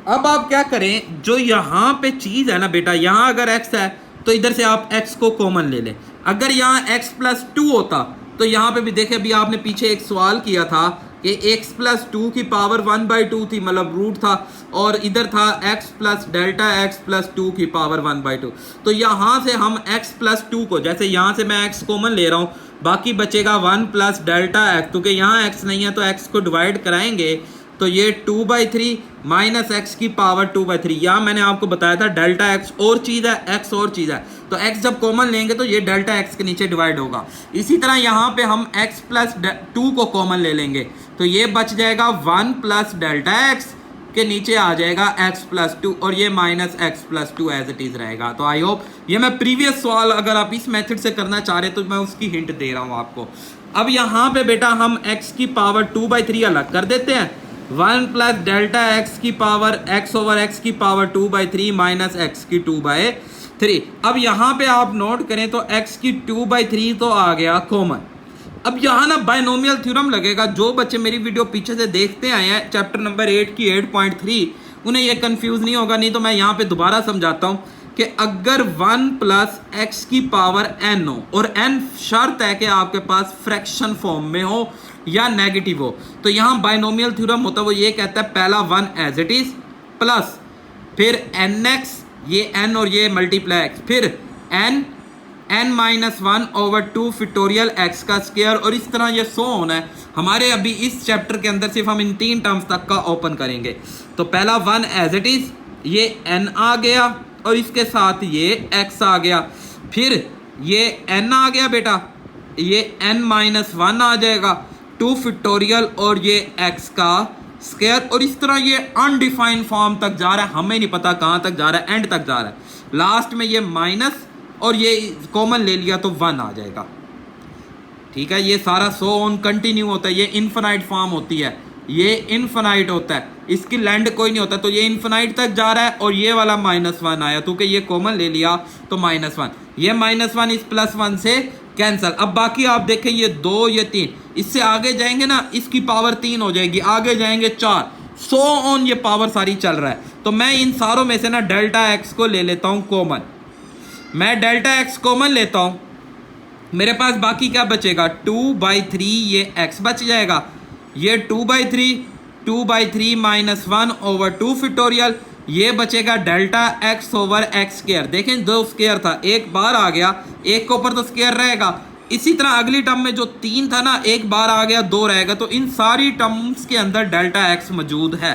अब आप क्या करें, जो यहाँ पे चीज़ है ना बेटा, यहाँ अगर x है तो इधर से आप x को कॉमन ले लें। अगर यहाँ x + 2 होता तो यहाँ पे भी देखें, अभी आपने पीछे एक सवाल किया था कि x + 2 की पावर 1/2 थी, मतलब रूट था, और इधर था x + Δx + 2 की पावर 1/2। तो यहाँ से हम x + 2 को, जैसे यहाँ से मैं x कॉमन ले रहा हूँ, बाकी बचेगा 1 + Δx, क्योंकि यहाँ x नहीं है तो x को डिवाइड कराएंगे, तो ये 2/3 -x की पावर 2/3। यहाँ मैंने आपको बताया था Δx और चीज़ है, x और चीज़ है, तो x जब कॉमन लेंगे तो ये Δx के नीचे डिवाइड होगा। इसी तरह यहाँ पे हम x + 2 को कॉमन ले लेंगे, तो ये बच जाएगा 1 + Δx के नीचे आ जाएगा x + 2 और ये -x + 2 एज इट इज़ रहेगा। तो आई होप ये मैं प्रीवियस सवाल अगर आप इस मेथड से करना चाह रहे तो मैं उसकी हिंट दे रहा हूँ आपको। अब यहाँ पे बेटा हम x की पावर 2/3 अलग कर देते हैं, 1 + Δx की पावर x/x की पावर 2/3 -x की 2/3। अब यहाँ पे आप नोट करें तो x की 2/3 तो आ गया कॉमन। अब यहाँ ना बायनोमियल थ्योरम लगेगा। जो बच्चे मेरी वीडियो पीछे से देखते आए हैं चैप्टर नंबर 8 की 8.3, उन्हें ये कंफ्यूज नहीं होगा, नहीं तो मैं यहाँ पे दोबारा समझाता हूँ कि अगर 1 + x की पावर n हो, और n शर्त है कि आपके पास फ्रैक्शन फॉर्म में हो या नेगेटिव हो, तो यहाँ बायनोमियल थ्योरम होता है वो ये कहता है पहला 1 एज इट इज प्लस फिर nx, ये n और ये मल्टीप्लाई x, फिर n-1/2 फैक्टोरियल x का स्क्वायर, और इस तरह ये सो होना है। हमारे अभी इस चैप्टर के अंदर सिर्फ हम इन 3 टर्म्स तक का ओपन करेंगे। तो पहला 1 एज इट इज, ये n आ गया और इसके साथ ये x आ गया, फिर ये n आ गया बेटा, ये n-1 आ जाएगा, 2 फैक्टोरियल और ये x का स्क्वायर, और इस तरह ये अनडिफाइंड फॉर्म तक जा रहा है, हमें नहीं पता कहाँ तक जा रहा है, एंड तक जा रहा है। लास्ट में ये माइनस और ये कॉमन ले लिया तो 1 आ जाएगा। ठीक है, ये सारा सो ऑन कंटिन्यू होता है, ये इन्फिनाइट फॉर्म होती है, ये इन्फिनाइट होता है, इसकी लैंड कोई नहीं होता, तो ये इन्फिनाइट तक जा रहा है, और ये वाला -1 आया क्योंकि ये कॉमन ले लिया तो -1, ये -1 इस +1 से कैंसल। अब बाकी आप देखें ये 2 ये 3, इससे आगे जाएंगे ना इसकी पावर 3 हो जाएगी, आगे जाएंगे 4, सो ऑन ये पावर सारी चल रहा है। तो मैं इन सारों में से ना Δx को ले लेता हूँ कॉमन, मैं Δx कॉमन लेता हूँ, मेरे पास बाकी क्या बचेगा 2/3, ये x बच जाएगा, ये 2/3 2/3 माइनस 1/2 फैक्टोरियल, ये बचेगा delta x over x square. देखें दो स्क्वायर था, एक बार आ गया, एक के ऊपर तो स्क्वायर रहेगा। इसी तरह अगली टर्म में जो 3 था ना, एक बार आ गया 2 रहेगा, तो इन सारी टर्म्स के अंदर डेल्टा एक्स मौजूद है।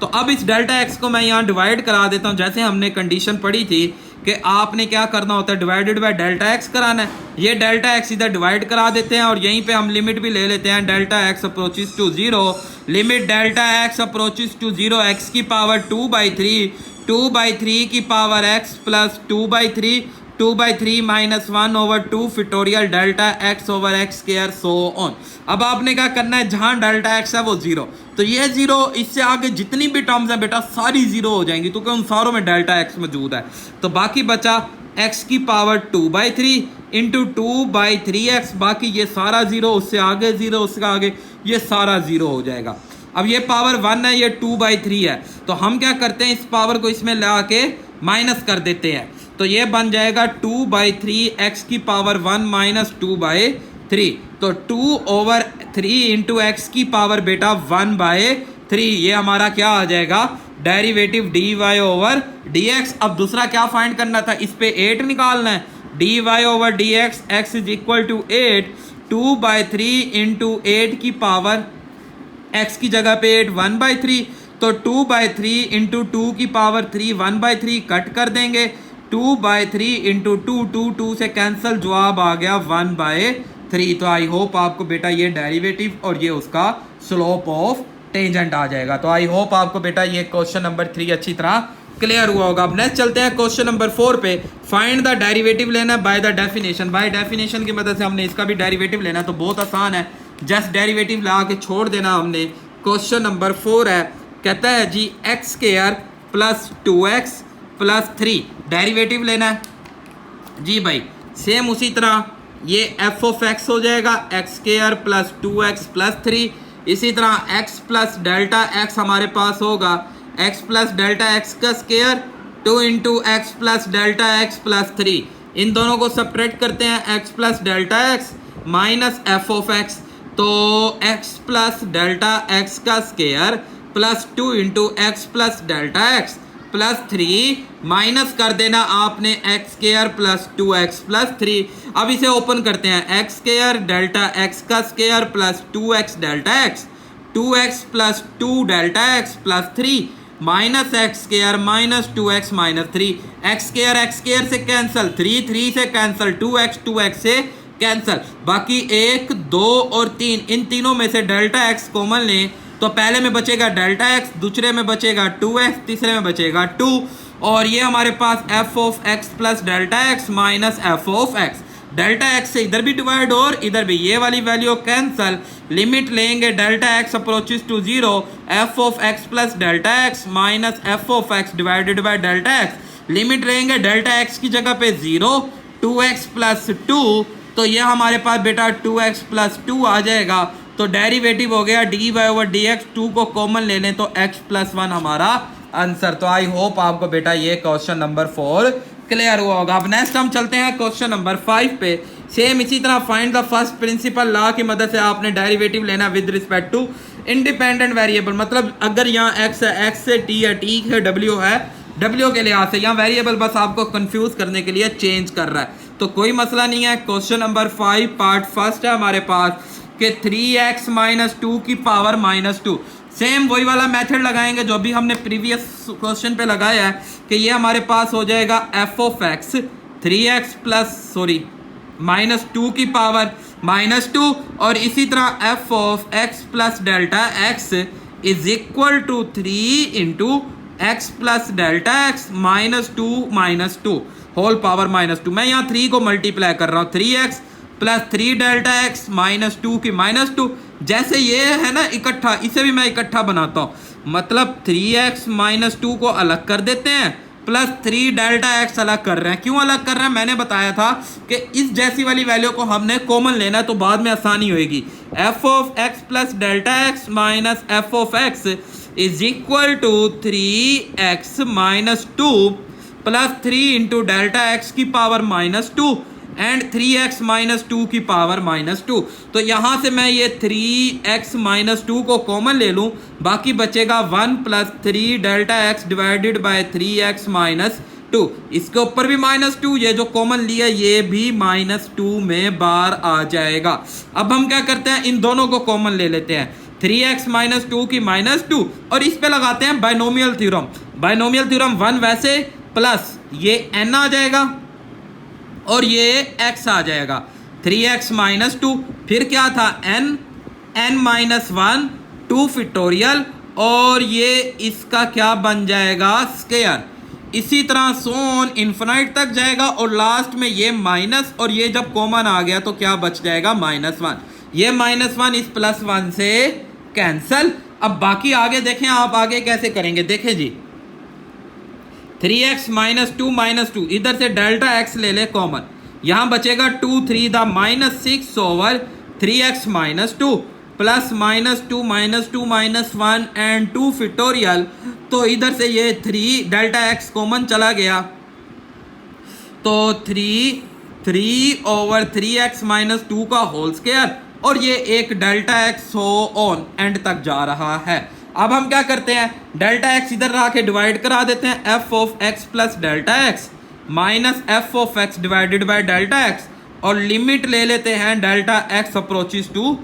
तो अब इस डेल्टा एक्स को मैं यहाँ डिवाइड करा देता हूँ, जैसे हमने कंडीशन पढ़ी थी कि आपने क्या करना होता है, डिवाइडेड बाय डेल्टा एक्स कराना है। ये डेल्टा एक्स इधर डिवाइड करा देते हैं और यहीं पे हम लिमिट भी ले लेते हैं, delta x approaches to 0, limit delta x approaches to 0 x की पावर 2/3 की power x plus 2/3 minus 1/2 factorial delta x over x square so on. अब आपने क्या करना है, जहां डेल्टा एक्स है वो 0, तो ये 0, इससे आगे जितनी भी टर्म्स हैं बेटा सारी 0 हो जाएंगी, क्योंकि उन सारों में डेल्टा एक्स मौजूद है। तो बाकी बचा x की पावर 2/3 इंटू 2/3x, बाकी ये सारा 0, उससे आगे 0, उससे आगे ये सारा 0 हो जाएगा। अब ये पावर 1 है, ये 2/3 है, तो हम क्या करते हैं, इस पावर को इसमें ला के माइनस कर देते हैं, तो ये बन जाएगा 2/3 x की पावर 1 माइनस 2/3, तो 2/3 इंटू एक्स की पावर बेटा 1/3, ये हमारा क्या आ जाएगा, डेरिवेटिव dy ओवर dx। अब दूसरा क्या फाइंड करना था, इस पे 8 निकालना है, dy over dx x is equal to 8, 2/3 into 8 की पावर x की जगह पे 8 1/3, तो 2/3 इंटू 2 की पावर 3 1/3 कट कर देंगे, 2/3 इंटू 2 से कैंसिल, जवाब आ गया 1/3। तो आई होप आपको बेटा ये डेरिवेटिव और ये उसका स्लोप ऑफ टेंजेंट आ जाएगा। तो आई होप आपको बेटा ये क्वेश्चन नंबर 3 अच्छी तरह क्लियर हुआ होगा। अब नेक्स्ट चलते हैं क्वेश्चन नंबर 4 पे। फाइंड द डेरिवेटिव लेना है bye the definition. By definition की मदद से हमने इसका भी डेरिवेटिव लेना, तो बहुत आसान है, जस्ट डेरिवेटिव ला के छोड़ देना हमने। क्वेश्चन नंबर 4 है, कहता है जी x square plus 2x plus 3 derivative लेना है जी भाई। सेम उसी तरह ये एफ ऑफ एक्स हो जाएगा x square plus 2x plus 3। इसी तरह x प्लस डेल्टा एक्स हमारे पास होगा x प्लस डेल्टा एक्स का square 2 into x plus delta x plus 3। इन दोनों को सब्ट्रैक्ट करते हैं, x plus delta x minus F of x, तो x प्लस डेल्टा एक्स का square plus 2 into x plus delta x plus 3 minus कर देना आपने x square plus 2x plus 3। अब इसे ओपन करते हैं, एक्स स्क्वायर डेल्टा एक्स का square plus 2x delta x 2x plus 2 delta x plus 3 minus x square minus 2x minus 3, x square से cancel, 3 से कैंसिल, 2x से cancel, बाकी 1 2 और 3, इन तीनों में से डेल्टा एक्स कॉमन लें, तो पहले में बचेगा डेल्टा एक्स, दूसरे में बचेगा 2x, तीसरे में बचेगा 2, और ये हमारे पास f of x plus delta x minus F of x. Delta x से इधर भी डिवाइड और इधर भी, ये वाली वैल्यू कैंसल, लिमिट लेंगे delta x approaches to 0, f of x plus delta x minus F of x divided by delta x. Limit लेंगे डेल्टा एक्स की जगह पे 0, 2x प्लस 2, तो ये हमारे पास बेटा 2x प्लस 2 आ जाएगा। तो डेरिवेटिव हो गया dy ओवर dx, 2 को कॉमन ले लें तो x प्लस 1 हमारा आंसर। तो आई होप आपको बेटा ये क्वेश्चन नंबर 4 क्लियर हुआ होगा। अब नेक्स्ट हम चलते हैं क्वेश्चन नंबर 5 पे। सेम इसी तरह find the first principle law की मदद से आपने डेरिवेटिव लेना with respect to independent variable. मतलब अगर यहाँ x है, x से t है, t है, w है, w के लिहाज से यहाँ वेरिएबल बस आपको कंफ्यूज करने के लिए चेंज कर रहा है, तो कोई मसला नहीं है। क्वेश्चन नंबर 5 पार्ट फर्स्ट है हमारे पास कि 3x माइनस 2 की पावर माइनस 2। सेम वही वाला मेथड लगाएंगे जो भी हमने प्रीवियस क्वेश्चन पे लगाया है कि ये हमारे पास हो जाएगा f of x 3x plus minus 2 की पावर माइनस 2, और इसी तरह f of x plus delta x is equal to 3 into x plus delta x minus 2 whole power minus 2। मैं यहाँ 3 को मल्टीप्लाई कर रहा हूँ, 3x plus 3 delta x minus 2 की माइनस 2। जैसे ये है ना इकट्ठा, इसे भी मैं इकट्ठा बनाता हूँ, मतलब 3x माइनस 2 को अलग कर देते हैं, प्लस 3 डेल्टा एक्स अलग कर रहे हैं। क्यों अलग कर रहे हैं, मैंने बताया था कि इस जैसी वाली वैल्यू को हमने कॉमन लेना है तो बाद में आसानी होगी। F of x plus delta x minus F of x is equal to 3x minus 2 plus 3 into delta x की power minus 2, and 3x minus 2 की पावर माइनस 2। तो यहाँ से मैं ये 3x माइनस 2 को कॉमन ले लूँ, बाकी बचेगा 1 plus 3 delta x divided bye 3x minus 2। इसके ऊपर भी माइनस 2, ये जो कॉमन लिया ये भी माइनस 2 में बाहर आ जाएगा। अब हम क्या करते हैं, इन दोनों को कॉमन ले लेते हैं, 3x माइनस 2 की माइनस 2, और इस पे लगाते हैं बाइनोमियल थ्योरम। बाइनोमियल थ्योरम 1 वैसे प्लस ये n आ जाएगा और ये x आ जाएगा, 3x माइनस 2, फिर क्या था n माइनस 1 2 फैक्टोरियल, और ये इसका क्या बन जाएगा स्क्वायर। इसी तरह सो ऑन इन्फिनाइट तक जाएगा और लास्ट में ये माइनस, और ये जब कॉमन आ गया तो क्या बच जाएगा -1। ये -1 इस +1 से कैंसल। अब बाकी आगे देखें, आप आगे कैसे करेंगे, देखें जी, 3x माइनस 2 इधर से डेल्टा x ले ले कॉमन, यहां बचेगा 2 3 the -6 over 3x minus 2 plus -2 -1 and 2 factorial. तो इधर से ये 3 डेल्टा x कॉमन चला गया, तो 3 ओवर 3x माइनस 2 का होल स्क्वायर, और ये एक delta x so on and तक जा रहा है। अब हम क्या करते हैं, डेल्टा x इधर ला के डिवाइड करा देते हैं, f of x plus delta x minus f of x divided by delta x, और लिमिट ले लेते हैं डेल्टा x अप्रोचेस टू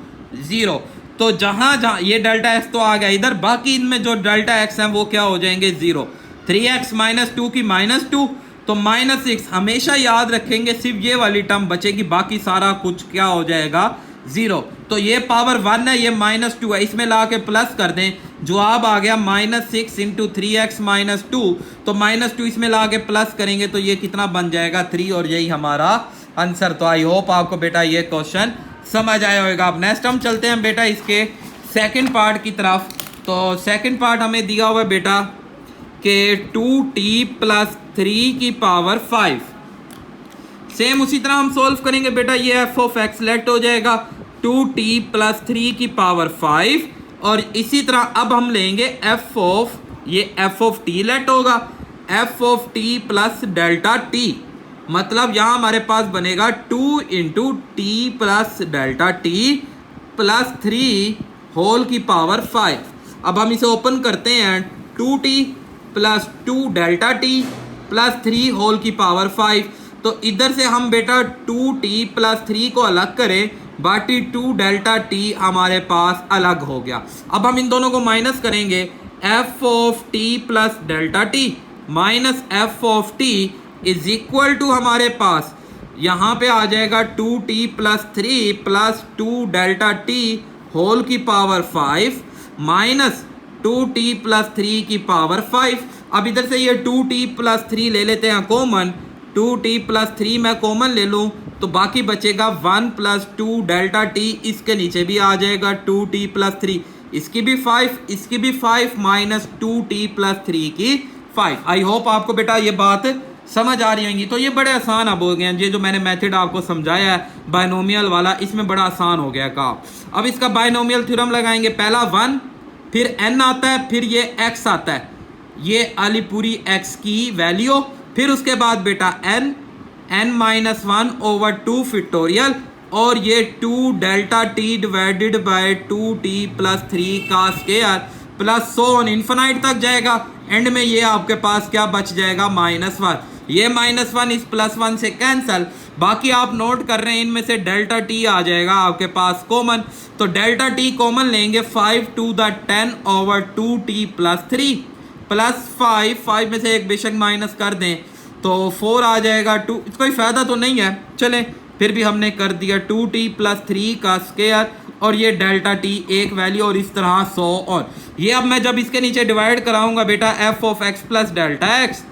0। तो जहां जहां ये डेल्टा x तो आ गया इधर, बाकी इनमें जो डेल्टा x हैं वो क्या हो जाएंगे 0। 3x माइनस 2 की -2, तो -6 हमेशा याद रखेंगे, सिर्फ ये वाली टर्म बचेगी, बाकी सारा कुछ क्या हो जाएगा 0। तो ये पावर 1 है, ये -2 है, इसमें ला के प्लस कर दें, जवाब आ गया -6 इंटू 3x माइनस 2, तो -2 इसमें ला के प्लस करेंगे तो ये कितना बन जाएगा 3, और यही हमारा आंसर। तो आई होप आपको बेटा ये क्वेश्चन समझ आया होगा। अब नेक्स्ट हम चलते हैं बेटा इसके सेकंड पार्ट की तरफ। तो सेकंड पार्ट हमें दिया हुआ है बेटा कि 2t प्लस 3 की पावर 5, सेम उसी तरह हम सोल्व करेंगे बेटा, ये f ऑफ x लेट हो जाएगा 2t प्लस 3 की पावर 5, और इसी तरह अब हम लेंगे f ऑफ t लेट होगा, f of t plus delta t, मतलब यहाँ हमारे पास बनेगा 2 into t plus delta t plus 3 whole की पावर 5। अब हम इसे ओपन करते हैं, 2t plus 2 delta t plus 3 whole की पावर 5। तो इधर से हम बेटा 2t प्लस 3 को अलग करें, बाकी 2 डेल्टा t हमारे पास अलग हो गया। अब हम इन दोनों को माइनस करेंगे, f of t plus delta t minus f of t is equal to हमारे पास यहाँ पे आ जाएगा 2t plus 3 plus 2 delta t whole की पावर 5 माइनस 2t प्लस 3 की पावर 5। अब इधर से ये 2t प्लस 3 ले लेते हैं कॉमन, 2t प्लस 3 मैं कॉमन ले लूँ तो बाकी बचेगा 1 प्लस 2 डेल्टा t, इसके नीचे भी आ जाएगा 2t प्लस 3, इसकी भी 5, इसकी भी 5 माइनस 2t प्लस 3 की 5। आई होप आपको बेटा ये बात समझ आ रही होंगी। तो ये बड़े आसान अब हो गए हैं, ये जो मैंने मेथड आपको समझाया है बायनोमियल वाला, इसमें बड़ा आसान हो गया काम। अब इसका बायनोमियल थ्योरम लगाएंगे, पहला 1 फिर n आता है, फिर ये x आता है, ये आली पूरी x की वैल्यू, फिर उसके बाद बेटा n माइनस 1 ओवर 2 फैक्टोरियल, और ये 2 delta t divided by 2t plus 3 का square plus so on infinite तक जाएगा। एंड में ये आपके पास क्या बच जाएगा -1, ये -1 इस +1 से कैंसल। बाकी आप नोट कर रहे हैं इनमें से डेल्टा t आ जाएगा आपके पास कॉमन, तो डेल्टा t कॉमन लेंगे 5 to the 10 over 2t plus 3 plus 5 में से एक बेशक माइनस कर दें तो 4 आ जाएगा 2, इसका कोई फ़ायदा तो नहीं है, चलें फिर भी हमने कर दिया 2t प्लस 3 का स्क्वायर, और ये डेल्टा t एक वैल्यू, और इस तरह 100। और ये अब मैं जब इसके नीचे डिवाइड कराऊंगा बेटा f of x plus delta x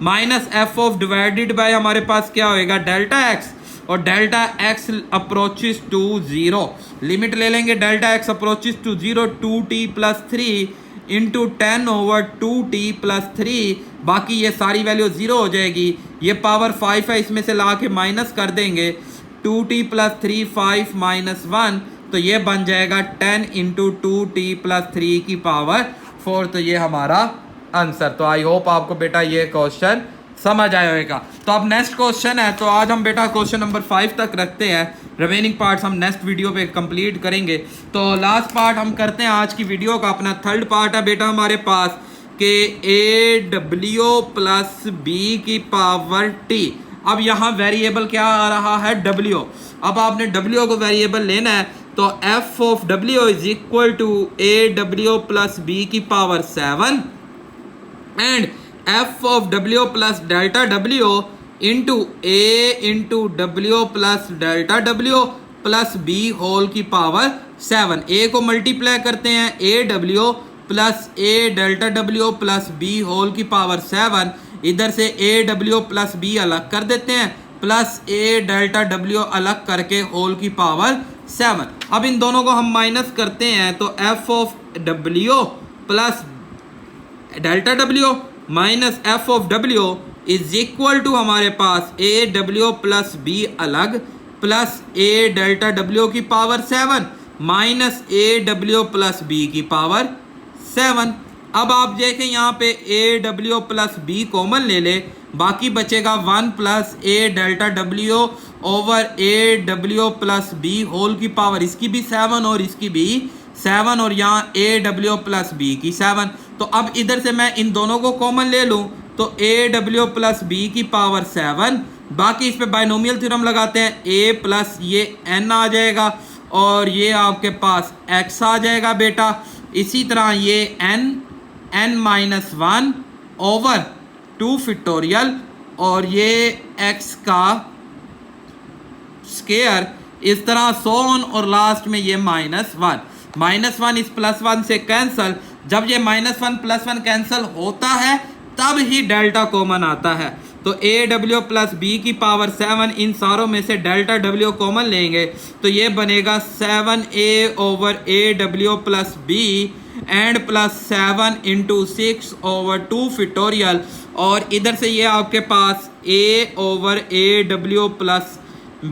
minus f of divided by हमारे पास क्या होएगा डेल्टा x, और delta x approaches to 0, limit ले लेंगे delta x approaches to 0, 2t plus 3 into 10 over 2t plus 3, बाकी ये सारी वैल्यू 0 हो जाएगी, ये पावर 5 है, इसमें से ला के माइनस कर देंगे 2t प्लस 3 5 माइनस 1, तो ये बन जाएगा 10 इंटू 2t प्लस 3 की पावर 4। तो ये हमारा आंसर। तो आई होप आपको बेटा ये क्वेश्चन समझ आया होगा। तो अब नेक्स्ट क्वेश्चन है, तो आज हम बेटा क्वेश्चन नंबर 5 तक रखते हैं, रिमेनिंग पार्ट्स हम नेक्स्ट वीडियो पे कंप्लीट करेंगे। तो लास्ट पार्ट हम करते हैं आज की वीडियो का, अपना थर्ड पार्ट है बेटा हमारे पास कि AW प्लस B की पावर T। अब यहाँ वेरिएबल क्या आ रहा है, W। अब आपने W को वेरिएबल लेना है, तो F of W is equal to AW plus B की power 7 and F of W plus delta W into A into W plus delta W plus B whole की पावर 7। A को multiply करते हैं AW plus A delta W plus B whole की power 7। इधर से AW plus B अलग कर देते हैं, प्लस A डेल्टा W अलग करके होल की पावर 7। अब इन दोनों को हम माइनस करते हैं, तो F of W plus delta W minus F of W is equal to हमारे पास AW प्लस B अलग प्लस A डेल्टा W की power 7 minus AW plus B की पावर 7। अब आप देखें यहाँ पे AW प्लस B कॉमन ले ले, बाकी बचेगा 1 plus A delta W over AW plus B whole की पावर, इसकी भी 7 और इसकी भी 7 और यहाँ AW प्लस B की 7। तो अब इधर से मैं इन दोनों को कॉमन ले लूँ, तो AW प्लस B की पावर 7, बाकी इस पे बाइनोमियल थ्योरम लगाते हैं, A प्लस ये N आ जाएगा और ये आपके पास X आ जाएगा बेटा। इसी तरह ये N माइनस 1 ओवर 2 फैक्टोरियल और ये X का स्केयर, इस तरह सोन और लास्ट में ये -1 इस +1 से कैंसल। जब ये -1 +1 कैंसल होता है तब ही डेल्टा कॉमन आता है। तो AW प्लस B की पावर 7, इन सारों में से डेल्टा W कॉमन लेंगे तो ये बनेगा 7A over AW plus B and plus 7 into 6 over 2 factorial, और इधर से ये आपके पास A over AW plus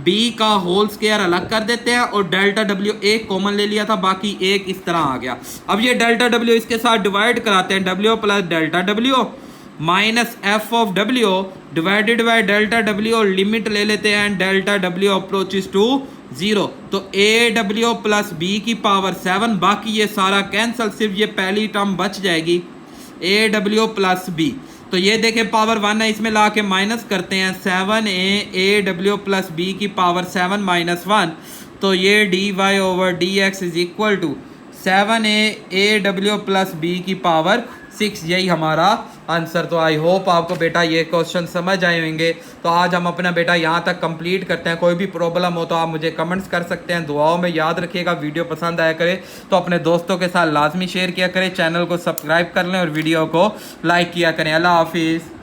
B का होल स्क्वायर अलग कर देते हैं और डेल्टा W एक कॉमन ले लिया था, बाकी एक इस तरह आ गया। अब ये डेल्टा W इसके साथ डिवाइड कराते हैं, W plus delta W minus F of W divided by delta W और लिमिट ले लेते हैं, डेल्टा W अप्रोचेस टू 0। तो AW प्लस B की पावर 7, बाकी ये सारा कैंसल, सिर्फ ये पहली टर्म बच जाएगी AW प्लस B। तो ये देखें पावर 1 है, इसमें ला के माइनस करते हैं, 7A AW प्लस B की पावर 7 माइनस 1, तो ये dy over dx is equal to 7A AW plus B की पावर 6। यही हमारा आंसर। तो आई होप आपको बेटा ये क्वेश्चन समझ आए होंगे। तो आज हम अपना बेटा यहाँ तक कंप्लीट करते हैं। कोई भी प्रॉब्लम हो तो आप मुझे कमेंट्स कर सकते हैं। दुआओं में याद रखिएगा। वीडियो पसंद आया करे तो अपने दोस्तों के साथ लाजमी शेयर किया करें, चैनल को सब्सक्राइब कर लें और वीडियो को लाइक किया करें। अल्लाह हाफिज़।